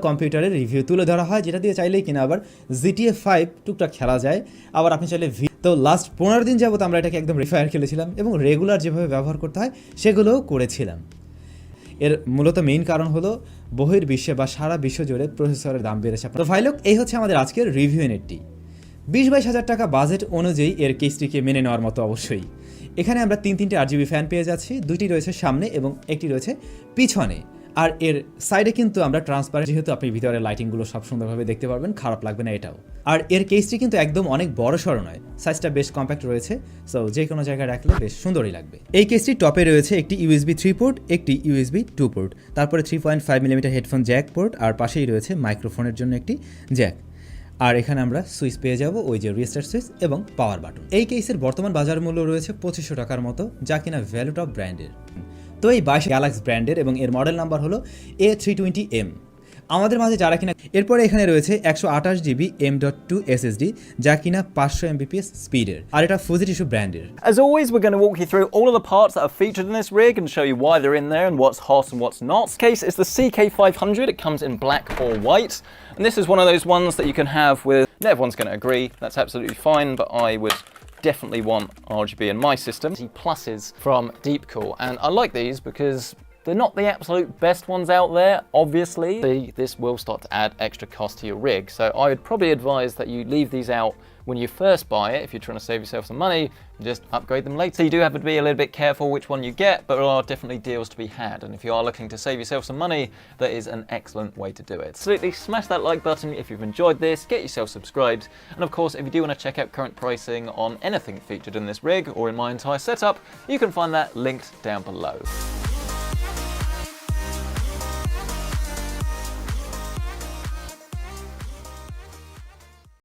কম্পিউটারের রিভিউ তুলে ধরা হয়, যেটা দিয়ে চাইলেই কিনা আবার GTA 5 টুকটাক খেলা যায়। আবার আপনি চাইলে তো লাস্ট 15 দিন যাবত আমরা এটাকে একদম রিফায়ার খেলেছিলাম এবং রেগুলার যেভাবে ব্যবহার করতে হয় সেগুলোও করেছিলাম। এর মূলত মেইন কারণ হলো বহির্বিশ্বে বা সারা বিশ্ব জুড়ে প্রসেসরের দাম বেড়েছে। তো ভাই লোক, এই হচ্ছে আমাদের আজকের রিভিউ ইউনিটটি। 20-22 হাজার টাকা বাজেট অনুযায়ী এর কেসটিকে মেনে নেওয়ার মতো অবশ্যই। এখানে আমরা তিনটে RGB ফ্যান পেয়ে যাচ্ছি, দুইটি রয়েছে সামনে এবং একটি রয়েছে পিছনে। আর এর সাইডে কিন্তু আমরা ট্রান্সপারেন্ট, যেহেতু আপনি ভিতরে লাইটিংগুলো সব সুন্দরভাবে দেখতে পারবেন, খারাপ লাগবে না এটাও। আর এর কেসটি কিন্তু একদম অনেক বড় সড়ো নয়, সাইজটা বেশ কম্প্যাক্ট রয়েছে, সো যে কোনো জায়গায় রাখলে বেশ সুন্দরই লাগবে। এই কেসটি টপে রয়েছে একটি USB 3 পোর্ট, একটি USB 2 পোর্ট, তারপরে 3.5 মিলিমিটার হেডফোন জ্যাক পোর্ট, আর পাশেই রয়েছে মাইক্রোফোনের জন্য একটি জ্যাক। আর এখানে আমরা সুইচ পেয়ে যাব, ওই যে রিস্টার্ট সুইচ এবং পাওয়ার বাটন। এই কেসের বর্তমান বাজার মূল্য রয়েছে 2500 টাকার মতো, যা কিনা ভ্যালুটপ ব্র্যান্ডের। তো এই 22 গ্যালাক্সি ব্র্যান্ডের এবং এর মডেল নাম্বার হলো A320M। আমাদের মাঝে যারা কিনা, এরপরে এখানে রয়েছে 128GB M.2 SSD, যা কিনা 500 Mbps স্পিডের, আর এটা Fujitsu ব্র্যান্ডের। As always, we're going to walk you through all of the parts that are featured in this rig and show you why they're in there and what's hot and what's not. This case is the CK500. It comes in black or white, and this is one of those ones that you can have with. Everyone's going to agree that's absolutely fine, but I would definitely want RGB in my system. Pluses from Deepcool, and I like these because they're not the absolute best ones out there, obviously. This will start to add extra cost to your rig, so I would probably advise that you leave these out when you first buy it if you're trying to save yourself some money, and just upgrade them later. So you do have to be a little bit careful which one you get, but there are definitely deals to be had, and if you are looking to save yourself some money, that is an excellent way to do it. Absolutely smash that like button if you've enjoyed this, get yourself subscribed, and of course if you do want to check out current pricing on anything featured in this rig or in my entire setup, you can find that linked down below.